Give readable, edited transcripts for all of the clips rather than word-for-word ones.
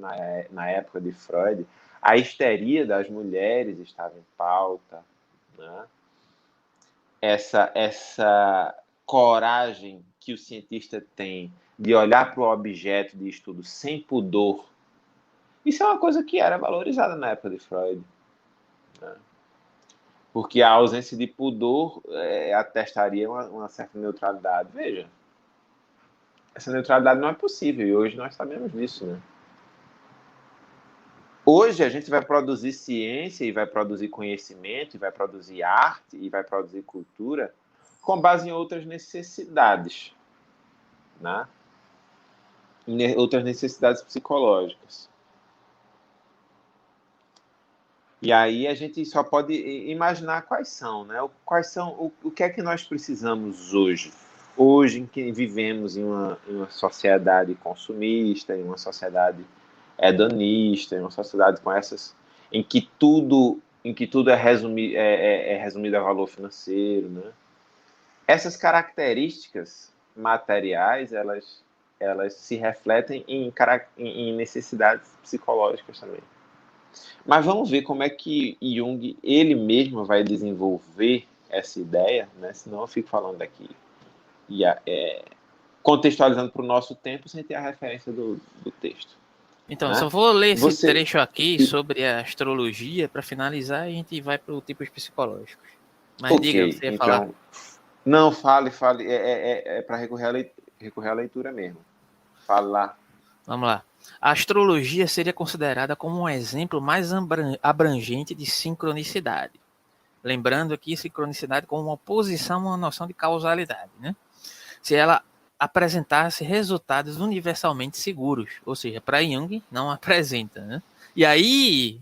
na época de Freud, a histeria das mulheres estava em pauta, né? Essa coragem que o cientista tem de olhar para o objeto de estudo sem pudor, isso é uma coisa que era valorizada na época de Freud, né? Porque a ausência de pudor atestaria uma certa neutralidade. Veja, essa neutralidade não é possível e hoje nós sabemos disso, né? Hoje a gente vai produzir ciência e vai produzir conhecimento e vai produzir arte e vai produzir cultura com base em outras necessidades, né? Em outras necessidades psicológicas. E aí a gente só pode imaginar quais são, né? O que é que nós precisamos hoje? Hoje em que vivemos em uma sociedade consumista, em uma sociedade hedonista, em uma sociedade com essas, em que tudo é resumido a valor financeiro, né? Essas características materiais, elas se refletem em necessidades psicológicas também. Mas vamos ver como é que Jung, ele mesmo, vai desenvolver essa ideia, né? Senão eu fico falando aqui, contextualizando para o nosso tempo, sem ter a referência do texto. Então, Né? só vou ler esse trecho aqui sobre a astrologia para finalizar e a gente vai para os tipos psicológicos. Mas diga, você ia falar. Não, fale. É para recorrer à leitura mesmo. Fale lá. Vamos lá. A astrologia seria considerada como um exemplo mais abrangente de sincronicidade. Lembrando aqui sincronicidade como uma oposição a uma noção de causalidade, né? Se ela apresentasse resultados universalmente seguros, ou seja, para Jung não apresenta, né? E aí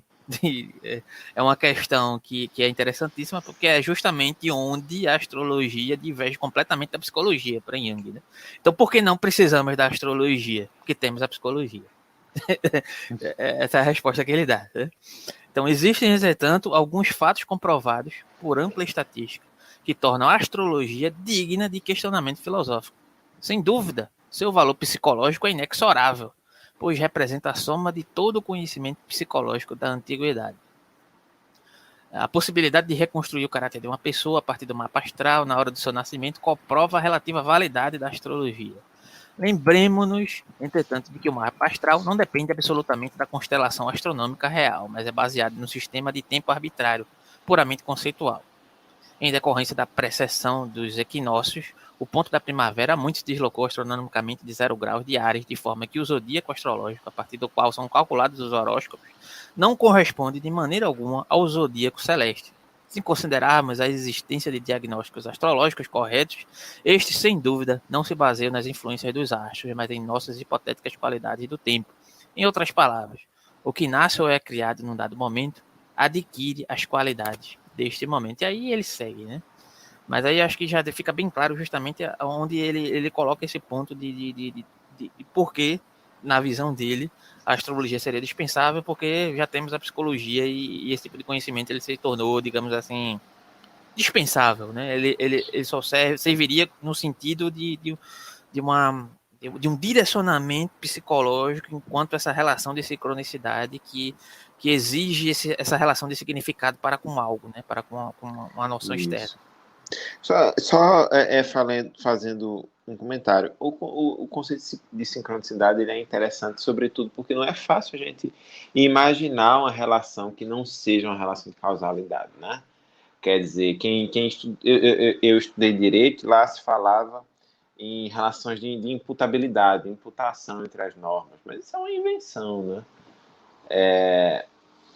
é uma questão que é interessantíssima, porque é justamente onde a astrologia diverge completamente da psicologia para Jung, né? Então, por que não precisamos da astrologia? Porque temos a psicologia. Essa é a resposta que ele dá, né? Então, existem, entretanto, alguns fatos comprovados por ampla estatística que tornam a astrologia digna de questionamento filosófico. Sem dúvida, seu valor psicológico é inexorável, pois representa a soma de todo o conhecimento psicológico da antiguidade. A possibilidade de reconstruir o caráter de uma pessoa a partir do mapa astral na hora do seu nascimento comprova a relativa validade da astrologia. Lembremos-nos, entretanto, de que o mapa astral não depende absolutamente da constelação astronômica real, mas é baseado no sistema de tempo arbitrário, puramente conceitual. Em decorrência da precessão dos equinócios, o ponto da primavera muito se deslocou astronomicamente de 0 graus de Áries, de forma que o zodíaco astrológico, a partir do qual são calculados os horóscopos, não corresponde de maneira alguma ao zodíaco celeste. Se considerarmos a existência de diagnósticos astrológicos corretos, estes, sem dúvida, não se baseiam nas influências dos astros, mas em nossas hipotéticas qualidades do tempo. Em outras palavras, o que nasce ou é criado num dado momento adquire as qualidades deste momento. E aí ele segue, né? Mas aí acho que já fica bem claro justamente onde ele coloca esse ponto de por que, na visão dele, a astrologia seria dispensável, porque já temos a psicologia e esse tipo de conhecimento ele se tornou, digamos assim, dispensável, né? Ele só serviria no sentido de um direcionamento psicológico, enquanto essa relação de sincronicidade que exige essa relação de significado para com algo, né? Para com uma noção externa. Fazendo um comentário. O conceito de sincronicidade ele é interessante, sobretudo porque não é fácil a gente imaginar uma relação que não seja uma relação de causalidade, né? Quer dizer, eu estudei direito, lá se falava em relações de imputabilidade, imputação entre as normas, mas isso é uma invenção, né?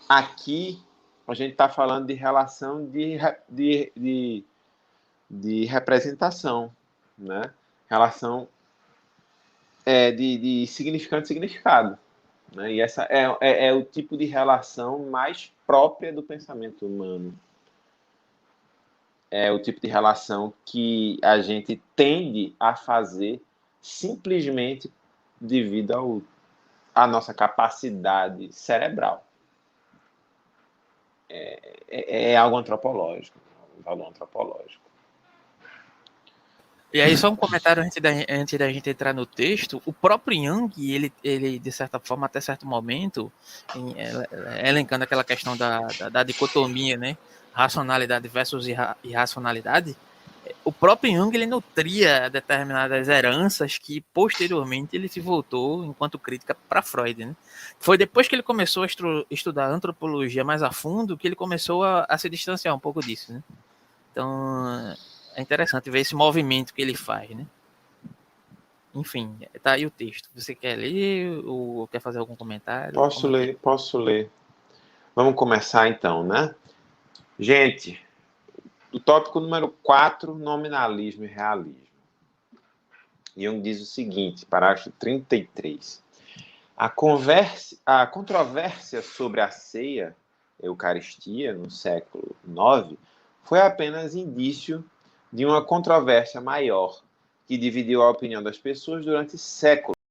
Aqui a gente está falando de relação de representação, né? Relação de significante e significado. Né? E essa é o tipo de relação mais própria do pensamento humano. É o tipo de relação que a gente tende a fazer simplesmente devido à nossa capacidade cerebral. É algo antropológico, um valor antropológico. E aí, só um comentário antes da gente entrar no texto. O próprio Jung, ele de certa forma, até certo momento, elencando aquela questão da dicotomia, né? Racionalidade versus irracionalidade. O próprio Jung, ele nutria determinadas heranças que, posteriormente, ele se voltou, enquanto crítica, para Freud, né? Foi depois que ele começou a estudar antropologia mais a fundo que ele começou a se distanciar um pouco disso, né? Então, é interessante ver esse movimento que ele faz, né? Enfim, tá aí o texto. Você quer ler ou quer fazer algum comentário? Posso Como é que é? ler, posso ler. Vamos começar então, né? Gente, o tópico número 4, nominalismo e realismo. Jung diz o seguinte, parágrafo 33. A controvérsia sobre a ceia, Eucaristia, no século IX, foi apenas indício de uma controvérsia maior, que dividiu a opinião das pessoas durante séculos.